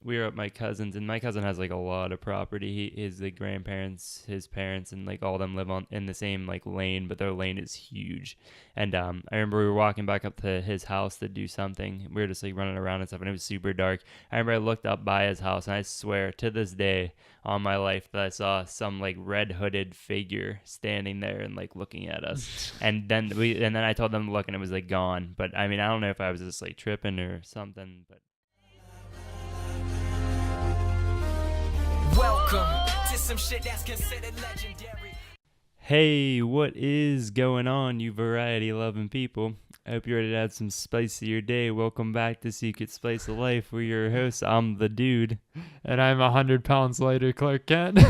we were at my cousin's, and my cousin has like a lot of property. His like grandparents, his parents, and like all of them live on in the same like lane, but their lane is huge. And I remember we were walking back up to his house to do something. We were just like running around and stuff, and it was super dark. I remember I looked up by his house, and I swear to this day on my life that I saw some like red hooded figure standing there and like looking at us. And then I told them to look, and it was like gone. But I mean, I don't know if I was just like tripping or something, but. Welcome to some shit that's considered legendary. Hey, what is going on, you variety-loving people? I hope you're ready to add some spice to your day. Welcome back to Secret Spice of Life. We're your hosts. I'm the dude. And I'm 100 pounds lighter, Clark Kent. And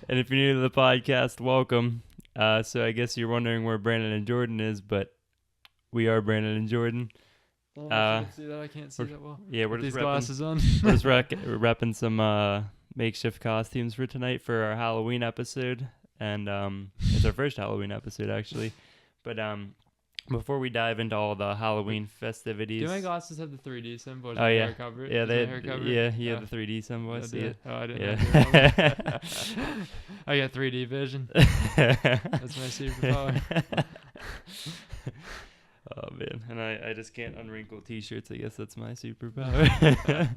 if you're new to the podcast, welcome. So I guess you're wondering where Brandon and Jordan is, but we are Brandon and Jordan. Oh, I can't see that. I can't see that well. Yeah, we're With just these glasses on. we're just repping some makeshift costumes for tonight for our Halloween episode, and it's our first Halloween episode actually. But before we dive into all the Halloween festivities, Do my glasses have the 3D symbol? Or Oh, yeah. hair cover it? yeah, Does my hair cover it? yeah, he Oh, had the 3D symbol. I I see did. it. Oh, I didn't. Yeah. I got 3D vision. That's my superpower. Oh man, and I just can't unwrinkle t-shirts. I guess that's my superpower.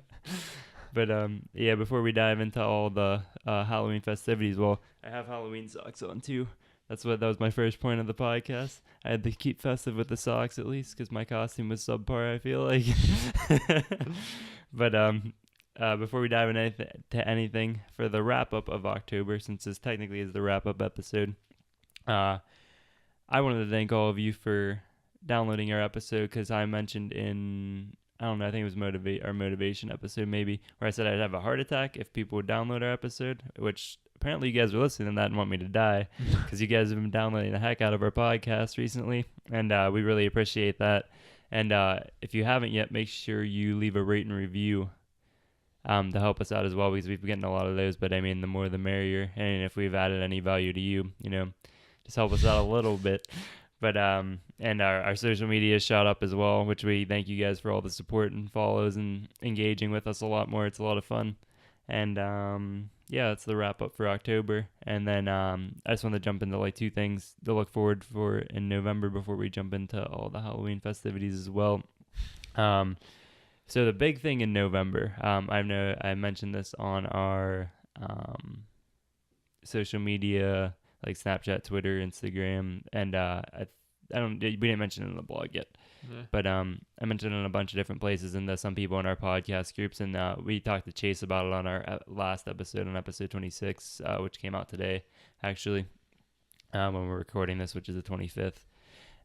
But yeah, before we dive into all the Halloween festivities, well, I have Halloween socks on too. That was my first point of the podcast. I had to keep festive with the socks at least because my costume was subpar, I feel like. But before we dive into anything for the wrap up of October, since this technically is the wrap up episode, I wanted to thank all of you for downloading our episode because I mentioned I don't know, I think it was our motivation episode maybe, where I said I'd have a heart attack if people would download our episode, which apparently you guys were listening to that and want me to die because you guys have been downloading the heck out of our podcast recently, and we really appreciate that. And if you haven't yet, make sure you leave a rate and review to help us out as well, because we've been getting a lot of those, but I mean, the more the merrier, and if we've added any value to you, just help us out a little bit. But and our social media is shot up as well, which we thank you guys for all the support and follows and engaging with us a lot more. It's a lot of fun. And yeah, that's the wrap up for October. And then I just want to jump into like two things to look forward for in November before we jump into all the Halloween festivities as well. So the big thing in November, I know I mentioned this on our social media, like Snapchat, Twitter, Instagram, and we didn't mention it in the blog yet, Yeah. but I mentioned it in a bunch of different places and to some people in our podcast groups, and we talked to Chase about it on our last episode, on episode 26, which came out today, actually, when we're recording this, which is the 25th.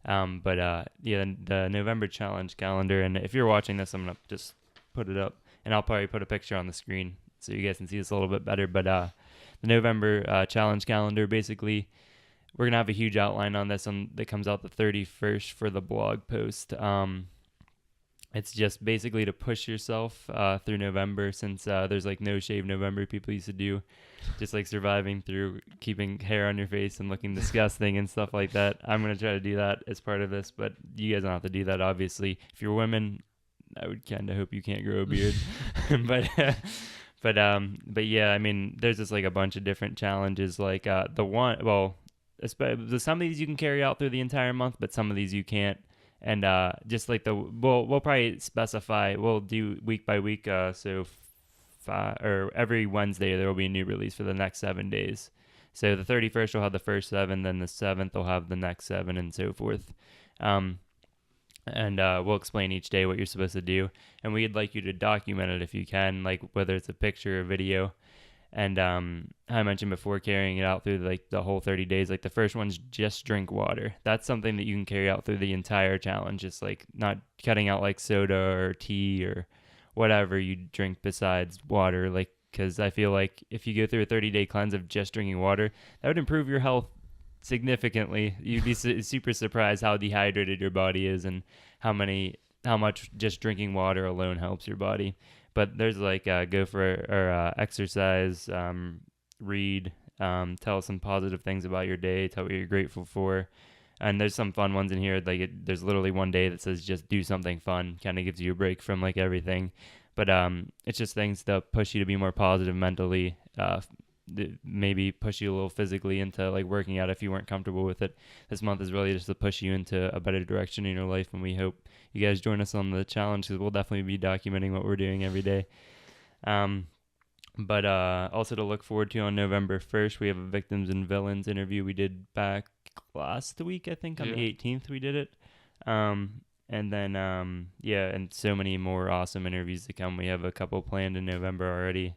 Yeah, the November challenge calendar, and if you're watching this, I'm gonna just put it up, and I'll probably put a picture on the screen so you guys can see this a little bit better, but the November challenge calendar, basically, we're going to have a huge outline on this that comes out the 31st for the blog post. It's just basically to push yourself through November, since there's like no shave November people used to do, just like surviving through keeping hair on your face and looking disgusting and stuff like that. I'm going to try to do that as part of this, but you guys don't have to do that, obviously. If you're women, I would kind of hope you can't grow a beard. But yeah, I mean, there's just like a bunch of different challenges. Like some of these you can carry out through the entire month, but some of these you can't. And just like we'll probably specify, we'll do week by week. So every Wednesday there will be a new release for the next 7 days. So the 31st will have the first 7, then the 7th will have the next 7, and so forth. And we'll explain each day what you're supposed to do, and we'd like you to document it if you can, like whether it's a picture or video. And I mentioned before, carrying it out through like the whole 30 days. Like the first one's just drink water. That's something that you can carry out through the entire challenge. Just like not cutting out like soda or tea or whatever you drink besides water. Like, because I feel like if you go through a 30-day cleanse of just drinking water, that would improve your health significantly. You'd be super surprised how dehydrated your body is and how much just drinking water alone helps your body. But there's like go for or exercise, read, tell some positive things about your day, tell what you're grateful for, and there's some fun ones in here. Like there's literally one day that says just do something fun, kind of gives you a break from like everything. But it's just things that push you to be more positive mentally. Maybe push you a little physically into like working out if you weren't comfortable with it. This month is really just to push you into a better direction in your life, and we hope you guys join us on the challenge because we'll definitely be documenting what we're doing every day. But also to look forward to on November 1st, we have a Victims and Villains interview we did back last week, I think on the 18th we did it. And then, and so many more awesome interviews to come. We have a couple planned in November already.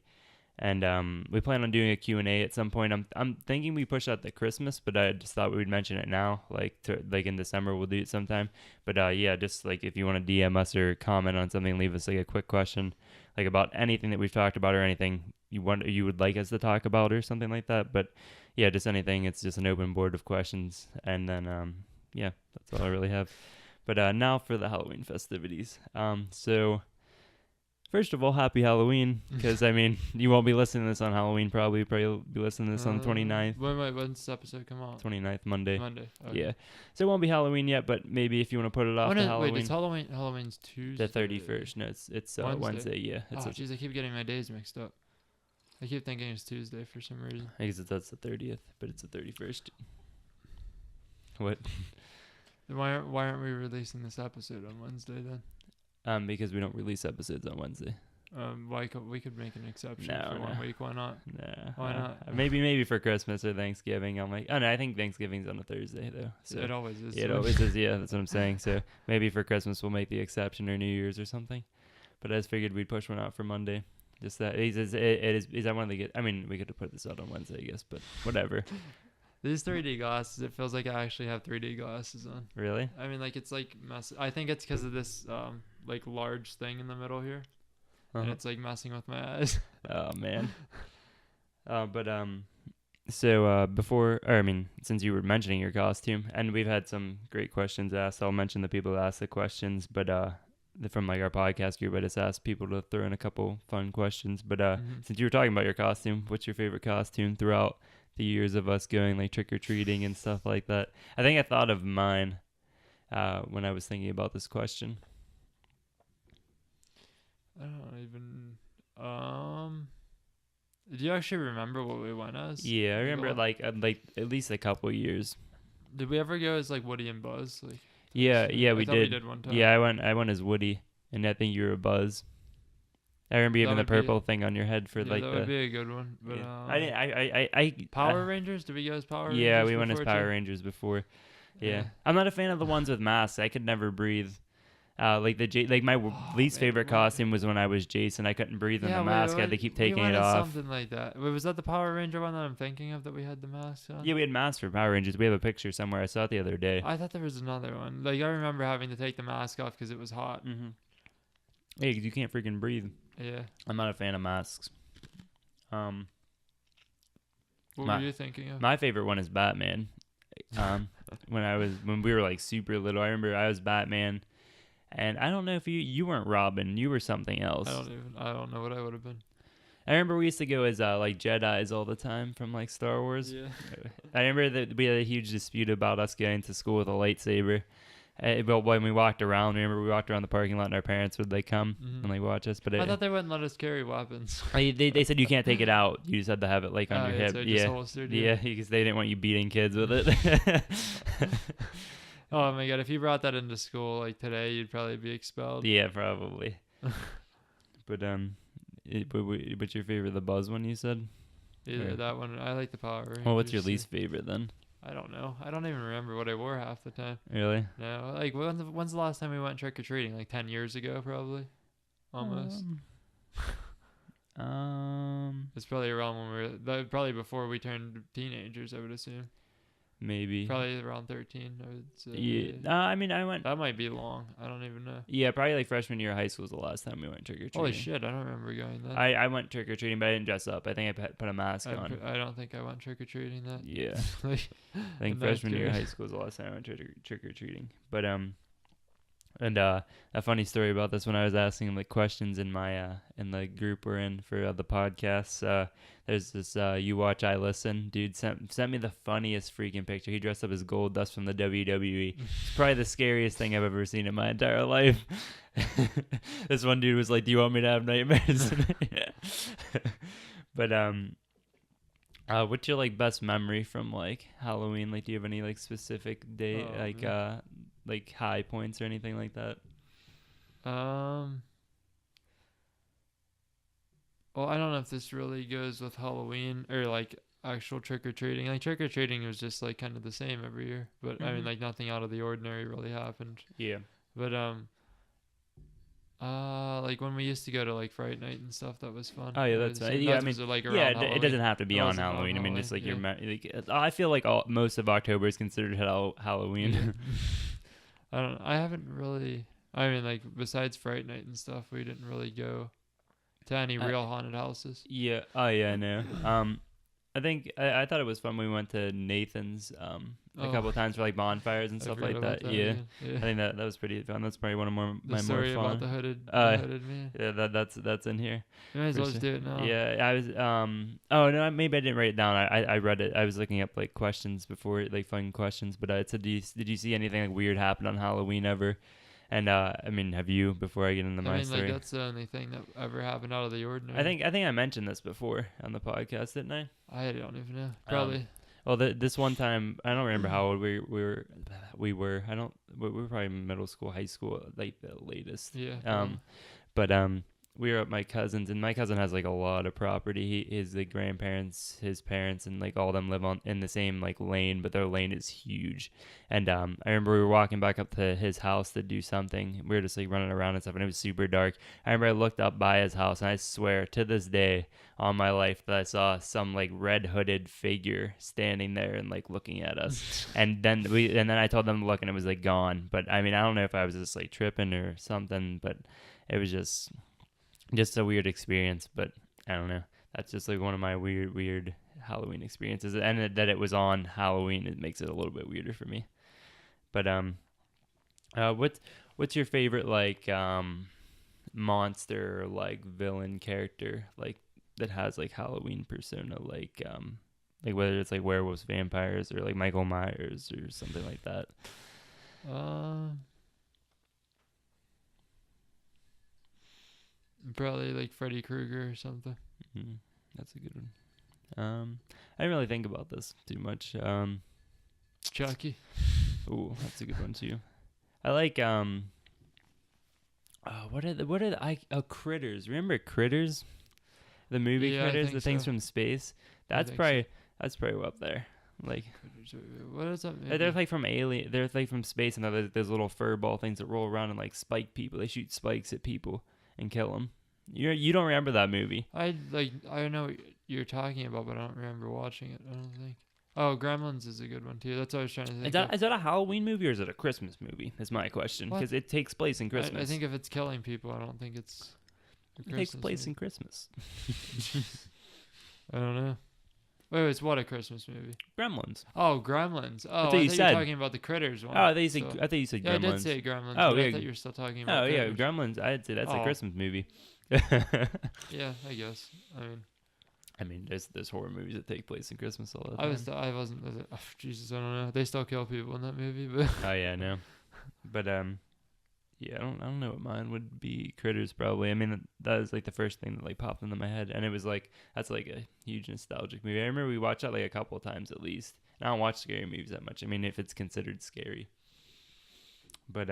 And we plan on doing a Q&A at some point. I'm thinking we push that to Christmas, but I just thought we would mention it now. Like in December, we'll do it sometime. But just like if you want to DM us or comment on something, leave us like a quick question, like about anything that we've talked about or anything you would like us to talk about or something like that. But yeah, just anything. It's just an open board of questions. And then that's all I really have. But now for the Halloween festivities. So first of all, happy Halloween, because, I mean, you won't be listening to this on Halloween, probably. You'll be listening to this on the 29th. When's this episode come out? 29th, Monday. Monday. Okay. Yeah. So it won't be Halloween yet, but maybe if you want to put it off to Halloween. Wait, it's Halloween's Tuesday. The 31st. No, it's Wednesday, yeah. Jeez, I keep getting my days mixed up. I keep thinking it's Tuesday for some reason. I guess that's the 30th, but it's the 31st. What? Why aren't we releasing this episode on Wednesday then? Because we don't release episodes on Wednesday. We could make an exception for 1 week. Why not? Nah. Why not? Maybe for Christmas or Thanksgiving. I'm like, I think Thanksgiving's on a Thursday though. So it always is. It always is. Yeah, that's what I'm saying. So maybe for Christmas we'll make the exception or New Year's or something. But I just figured we'd push one out for Monday. Just that is that one of the. I mean, we could have put this out on Wednesday, I guess, but whatever. These 3D glasses, it feels like I actually have 3D glasses on. Really? I mean, like, it's like I think it's because of this like large thing in the middle here, and it's like messing with my eyes. Oh man. So since you were mentioning your costume, and we've had some great questions asked, I'll mention the people that asked the questions, but from like our podcast group, I just asked people to throw in a couple fun questions. But since you were talking about your costume, what's your favorite costume throughout the years of us going like trick-or-treating and stuff like that? I think I thought of mine when I was thinking about this question. I don't even do you actually remember what we went as? Yeah, I remember like at least a couple years. Did we ever go as like Woody and Buzz? Like, yeah, we did. We did one time. Yeah, I went as Woody, and I think you were a Buzz. I remember even the purple thing on your head for like that would be a good one. But I Power Rangers? Did we go as Power Rangers? Yeah, we went as Power Rangers before. Yeah. I'm not a fan of the ones with masks. I could never breathe. My least favorite costume was when I was Jason. I couldn't breathe in the mask. I had to keep taking it off. Something like that. Wait, was that the Power Ranger one that I'm thinking of that we had the mask on? Yeah, we had masks for Power Rangers. We have a picture somewhere. I saw it the other day. I thought there was another one. Like, I remember having to take the mask off because it was hot. Mm-hmm. Yeah, because you can't freaking breathe. Yeah. I'm not a fan of masks. What were you thinking of? My favorite one is Batman. When we were like super little, I remember I was Batman. And I don't know if you weren't Robin, you were something else. I don't know what I would have been. I remember we used to go as like Jedis all the time from like Star Wars. Yeah. I remember that we had a huge dispute about us going to school with a lightsaber. But when we walked around, we walked around the parking lot and our parents would like come and like watch us. But I thought they wouldn't let us carry weapons. They said you can't take it out. You just had to have it like on your hip. So just holstered, yeah, because they didn't want you beating kids with it. Oh my god, if you brought that into school like today, you'd probably be expelled. Yeah, probably. But what's your favorite? The Buzz one you said? Either that one. I like the Power Rangers. Well, what's your least favorite then? I don't know. I don't even remember what I wore half the time. Really? No. Like, when's the last time we went trick-or-treating? Like 10 years ago, probably? Almost. It's probably around when probably before we turned teenagers, I would assume. Maybe. Probably around 13, I would say. Yeah. I mean, I went... That might be long. I don't even know. Yeah, probably like freshman year of high school was the last time we went trick-or-treating. Holy shit, I don't remember going then. I went trick-or-treating, but I didn't dress up. I think I put a mask on. I don't think I went trick-or-treating that. Yeah. I think freshman year of high school was the last time I went trick-or-treating. But, And a funny story about this, when I was asking him like questions in my in the group we're in for the podcasts, there's this You Watch I Listen dude sent me the funniest freaking picture. He dressed up as Goldust from the WWE. It's probably the scariest thing I've ever seen in my entire life. This one dude was like, "Do you want me to have nightmares?" But what's your like best memory from like Halloween? Like, do you have any like specific day like high points or anything like that? Well, I don't know if this really goes with Halloween or like actual trick or treating. Like trick or treating was just like kind of the same every year, but I mean like nothing out of the ordinary really happened. Yeah. But like when we used to go to like Fright Night and stuff, that was fun. Oh yeah, that's fine. Yeah, I mean, like yeah, around it doesn't have to be It on wasn't on Halloween. I mean, it's like Halloween, I feel like most of October is considered Halloween. I don't. I haven't really. I mean, like besides Fright Night and stuff, we didn't really go to any real haunted houses. Yeah. Oh yeah, I know. I think I thought it was fun. We went to Nathan's a couple of times for like bonfires and I stuff forgot like about that. Yeah. Yeah. I think that was pretty fun. That's probably one of my The more story about fun. the hooded man. Yeah, that's in here. You might as For well just do it now. Yeah, I was oh no, maybe I didn't write it down. I read it. I was looking up like questions before, like fun questions, but it said, did you see anything like weird happen on Halloween ever? And I mean, have you, before I get into my story? Like that's the only thing that ever happened out of the ordinary. I think I mentioned this before on the podcast, didn't I? I don't even know. Probably. Well, this one time, I don't remember how old we were. We were probably middle school, high school, like the latest. Yeah. But we were at my cousin's, and my cousin has like a lot of property. His like grandparents, his parents, and like all of them live in the same like lane, but their lane is huge. And I remember we were walking back up to his house to do something. We were just like running around and stuff, and it was super dark. I remember I looked up by his house, and I swear to this day on my life that I saw some like red hooded figure standing there and like looking at us. and then I told them to look, and it was like gone. But I mean, I don't know if I was just like tripping or something, but it was just a weird experience. But I don't know. That's just like one of my weird Halloween experiences, and that it was on Halloween, it makes it a little bit weirder for me. But what's your favorite like monster or like villain character like that has like Halloween persona, like whether it's like werewolves, vampires, or like Michael Myers or something like that? Probably like Freddy Krueger or something. Mm-hmm. That's a good one. I didn't really think about this too much. Chucky. Ooh, that's a good one too. I like what are the Critters? Remember Critters? The movie Yeah, I Critters, think the things so. from space. I That's think probably up there. Like What is that? they're like from Alien. They're like from space, and there's little fur ball things that roll around and like spike people. They shoot spikes at people and kill them. You don't remember that movie? I know what you're talking about, but I don't remember watching it. I don't think. Oh, Gremlins is a good one too. That's what I was trying to think. Is that a Halloween movie or is it a Christmas movie? That's my question, What? because it takes place in Christmas. I think if it's killing people, I don't think it's. It takes place in Christmas. I don't know. Wait, it's what, a Christmas movie? Gremlins. Oh, Gremlins. Oh, I what thought you you were said. talking about the Critters one. Oh, I thought you said. So- I thought you said Yeah, Gremlins. I did say Gremlins. Oh, but yeah. I thought you were still talking about. Oh yeah, Critters. Gremlins. I'd say that's a Oh. Christmas movie. Yeah, I guess. I mean, there's horror movies that take place in Christmas all the time. I wasn't. Oh, Jesus, I don't know. They still kill people in that movie, but Oh yeah, I know. But yeah, I don't know what mine would be. Critters probably. I mean, that was like the first thing that like popped into my head, and it was like that's like a huge nostalgic movie. I remember we watched that like a couple of times at least. And I don't watch scary movies that much. I mean, if it's considered scary. But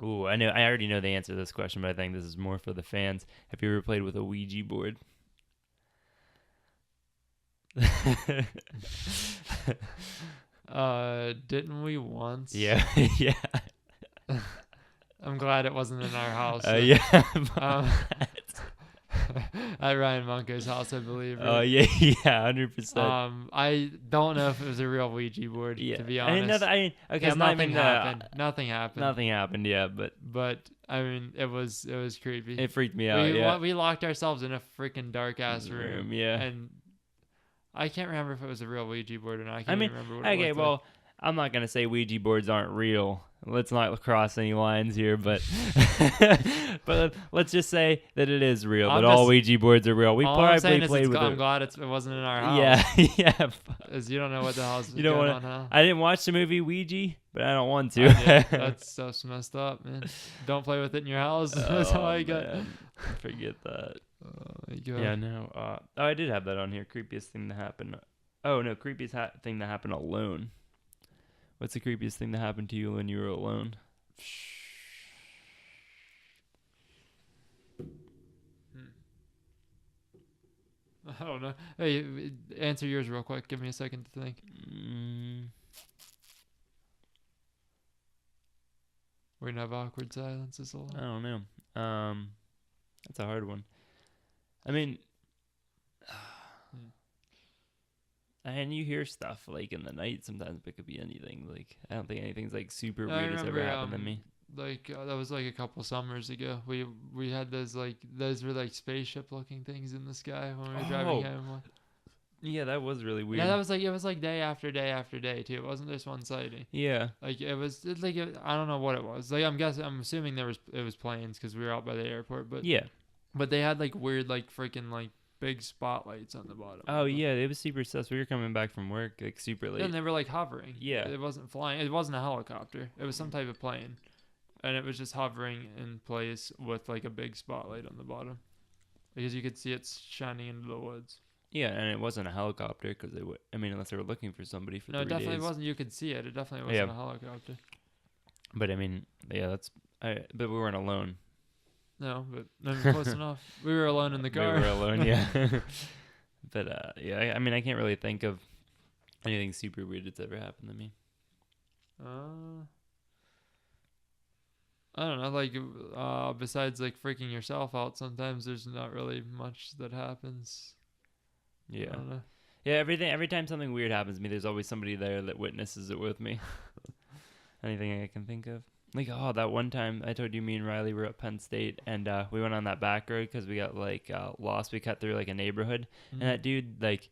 ooh, I already know the answer to this question, but I think this is more for the fans. Have you ever played with a Ouija board? didn't we once? Yeah, yeah. I'm glad it wasn't in our house. Yeah. At Ryan Munko's house, I believe. Oh right? yeah, 100%. I don't know if it was a real Ouija board. Yeah. To be I mean, honest, okay, I'm because not nothing even, happened. Nothing happened. Nothing happened, yeah, but But I mean, it was creepy. it freaked me out. Yeah. We locked ourselves in a freaking dark ass room. Yeah. And I can't remember if it was a real Ouija board or not. I I can't mean, even remember what it okay, looked like. well, I'm not gonna say Ouija boards aren't real. Let's not cross any lines here, but but let's just say that it is real. I'm That all just- Ouija boards are real. We All I'm saying probably is played with I'm it. glad it wasn't in our house. Yeah, yeah. As you don't know what the hell's You don't going wanna- on, huh? I didn't watch the movie Ouija, but I don't want to. I did. That stuff's messed up, man. Don't play with it in your house. That's all I got. man. Forget that. There you go. Yeah, no. Oh, I did have that on here. Creepiest thing to happen. Oh no, creepiest thing that happened alone. What's the creepiest thing that happened to you when you were alone? I don't know. Hey, answer yours real quick. Give me a second to think. We're gonna have awkward silences a lot. I don't know. That's a hard one. I mean, and you hear stuff like in the night. Sometimes it could be anything. Like I don't think anything's like super I weird has ever remember, happened to me. Like that was like a couple summers ago. We had those were like spaceship looking things in the sky when we were Oh, driving home. Yeah, that was really weird. Yeah, that was like it was like day after day after day too. It wasn't just one sighting. Yeah. Like I don't know what it was. Like I'm assuming it was planes because we were out by the airport. But Yeah. but they had like weird like freaking like big spotlights on the bottom. Oh yeah, it was super sus. We were coming back from work like super late. And they were like hovering. Yeah. It wasn't flying. It wasn't a helicopter. It was some type of plane, and it was just hovering in place with like a big spotlight on the bottom, because you could see it shining into the woods. Yeah, and it wasn't a helicopter because they would. I mean, unless they were looking for somebody for No, it 3 definitely days. wasn't. You could see it. It definitely wasn't a helicopter. But I mean, yeah, that's. But we weren't alone. No, but I mean, close enough. We were alone in the car. We were alone, yeah. But yeah, I mean, I can't really think of anything super weird that's ever happened to me. I don't know, like besides like freaking yourself out, sometimes there's not really much that happens. I Yeah. don't know. Yeah, every time something weird happens to me, there's always somebody there that witnesses it with me. Anything I can think of. Like, that one time I told you me and Riley were at Penn State, and we went on that back road because we got, like, lost. We cut through, like, a neighborhood, and that dude, like,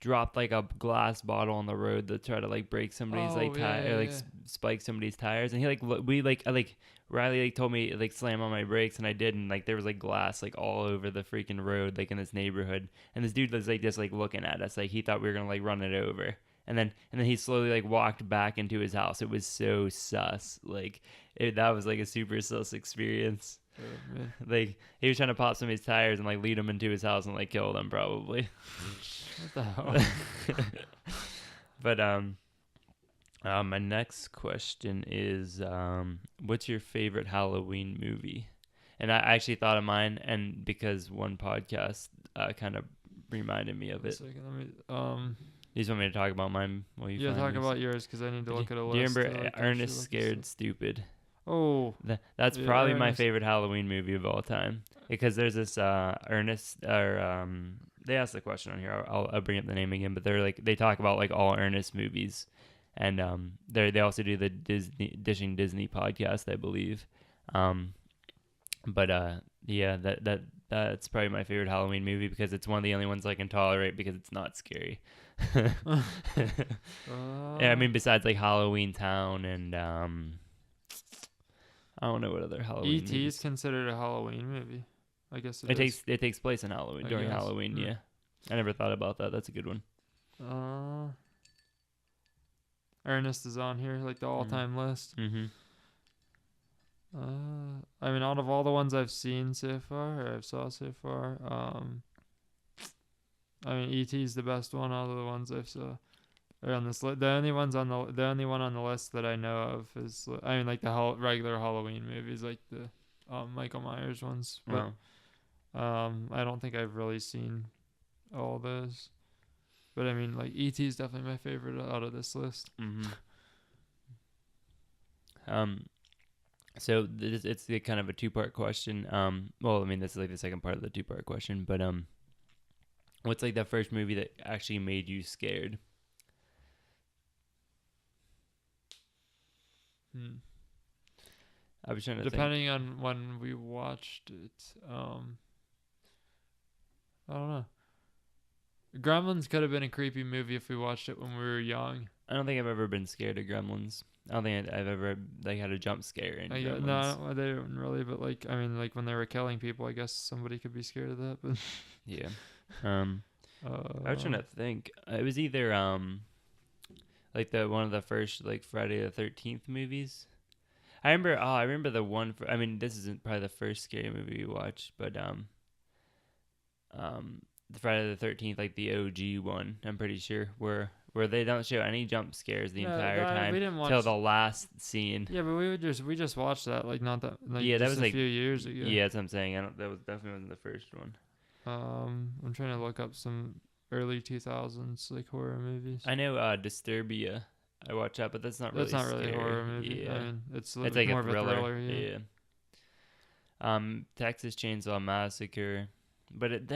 dropped, like, a glass bottle on the road to try to, like, break somebody's, tire, or, like, spike somebody's tires. And he, like, Riley, like, told me, like, slam on my brakes, and I did, and, like, there was, like, glass, like, all over the freaking road, like, in this neighborhood. And this dude was, like, just, like, looking at us. Like, he thought we were gonna, like, run it over. And then he slowly like walked back into his house. It was so sus. Like that was like a super sus experience. Oh, man. Like he was trying to pop somebody's tires and like lead them into his house and like kill them probably. What the hell? But my next question is what's your favorite Halloween movie? And I actually thought of mine, and because one podcast kind of reminded me of A it. second, let me, You just want me to talk about mine while you find talk yours? about yours because I need to look at a list. Do you to, remember like, actually Ernest look Scared this Stupid? up. Oh, That's Yeah, probably my Ernest. favorite Halloween movie of all time, because there's this Ernest, or they asked the question on here. I'll bring up the name again, but they talk about like all Ernest movies, and they also do the Dishing Disney podcast, I believe. But yeah, that's probably my favorite Halloween movie because it's one of the only ones I can tolerate because it's not scary. Yeah, I mean, besides like Halloween Town and I don't know what other Halloween. E.T. movies. is considered a Halloween movie. I guess It takes place in Halloween, I during guess. Halloween. Hmm. Yeah, I never thought about that. That's a good one. Ernest is on here, like the all-time list. Mm-hmm. I mean, out of all the ones I've seen so far, or I've saw so far, I mean, E.T. is the best one out of the ones I've saw. Or on this the only one on the list that I know of is, I mean, like the regular Halloween movies, like the Michael Myers ones. But I don't think I've really seen all those. But I mean, like E.T. is definitely my favorite out of this list. Mm-hmm. So it's the kind of a two-part question. Well, I mean, this is like the second part of the two-part question, but what's like the first movie that actually made you scared? I was trying to think. Depending on when we watched it, I don't know. Gremlins could have been a creepy movie if we watched it when we were young. I don't think I've ever been scared of Gremlins. I don't think I've ever like had a jump scare in Yeah, Gremlins. no, they don't really, but like, I mean, like when they were killing people, I guess somebody could be scared of that. But Yeah. I was trying to think. It was either like the one of the first like Friday the 13th movies. I remember the one for, I mean, this isn't probably the first scary movie we watched, but the Friday the 13th, like the OG one, I'm pretty sure, where they don't show any jump scares the Yeah, entire we time didn't watch. till the last scene. Yeah, but we just watched that like not that like Yeah, that just was a like few years ago. Yeah, that's what I'm saying. That was definitely wasn't the first one. I'm trying to look up some early 2000s like horror movies. I know Disturbia. I watch that, but that's not really That's not really a scary. horror movie. Yeah. I mean, it's It's like more a of thriller. a thriller. Yeah. Texas Chainsaw Massacre, but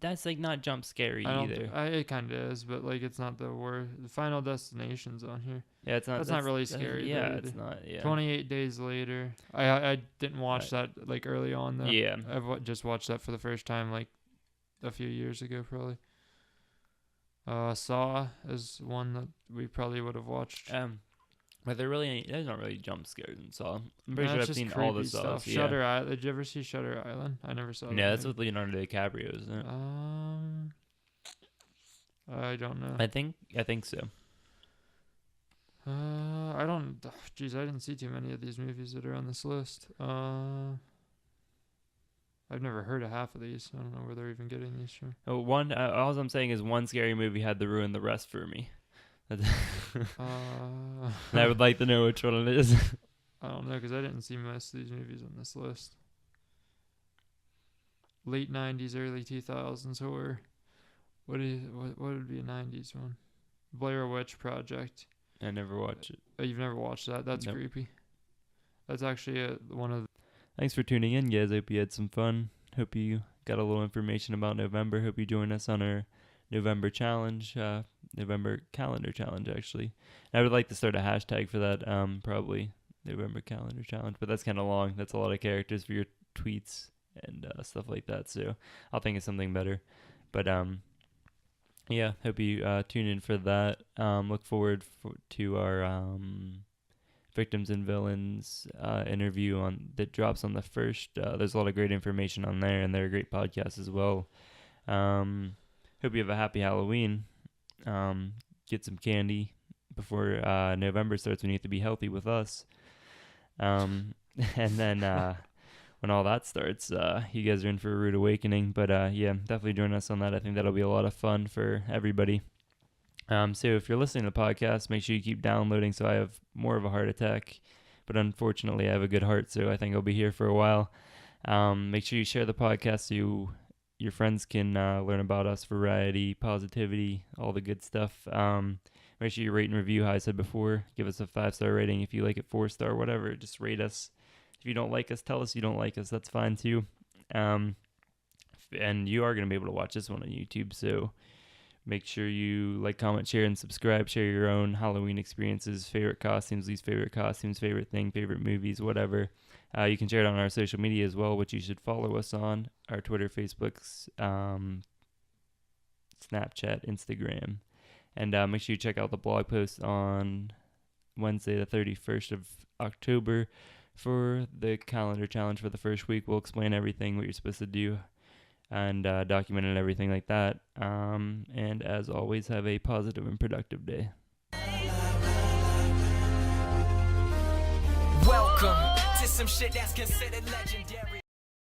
that's like not jump scary either. It kind of is, but like it's not the worst. The Final Destination's on here. Yeah, it's not. That's not really scary, Yeah, though, it's either. not. Yeah. 28 Days Later. I didn't watch that like early on though. Yeah. I've just watched that for the first time like a few years ago probably. Saw is one that we probably would have watched. But there's not really jump scares in Saw. I'm pretty No, sure it's I've just seen all the creepy Saws. stuff. Yeah. Shutter Island. Did you ever see Shutter Island? I never saw that. No, that's movie. with Leonardo DiCaprio, isn't it? I don't know. I think so. I don't. Jeez, I didn't see too many of these movies that are on this list. I've never heard of half of these. I don't know where they're even getting these from. All I'm saying is one scary movie had to ruin the rest for me. And I would like to know which one it is. I don't know because I didn't see most of these movies on this list. Late 90s, early 2000s horror. What would be a 90s one? Blair Witch Project. I never watched it. Oh, you've never watched that? That's Nope. creepy. That's actually one of the... Thanks for tuning in, guys. Hope you had some fun. Hope you got a little information about November. Hope you join us on our November challenge, November calendar challenge, actually. And I would like to start a hashtag for that, probably November calendar challenge, but that's kind of long. That's a lot of characters for your tweets and stuff like that. So I'll think of something better. But yeah, hope you tune in for that. Look forward to our Victims and Villains interview that drops on the 1st. There's a lot of great information on there, and they're a great podcast as well. Hope you have a happy Halloween. Get some candy before November starts. We need to be healthy with us. And then when all that starts, you guys are in for a rude awakening. But yeah, definitely join us on that. I think that'll be a lot of fun for everybody. So if you're listening to the podcast, make sure you keep downloading so I have more of a heart attack. But unfortunately, I have a good heart, so I think I'll be here for a while. Make sure you share the podcast so your friends can learn about us, variety, positivity, all the good stuff. Make sure you rate and review, how I said before. Give us a 5-star rating. If you like it, 4-star, whatever. Just rate us. If you don't like us, tell us you don't like us. That's fine, too. And you are going to be able to watch this one on YouTube, so... Make sure you like, comment, share, and subscribe. Share your own Halloween experiences, favorite costumes, least favorite costumes, favorite thing, favorite movies, whatever. You can share it on our social media as well, which you should follow us on. Our Twitter, Facebook, Snapchat, Instagram. And make sure you check out the blog post on Wednesday the 31st of October for the calendar challenge for the first week. We'll explain everything, what you're supposed to do, and document and everything like that. And as always, have a positive and productive day. Welcome to some shit that's considered legendary.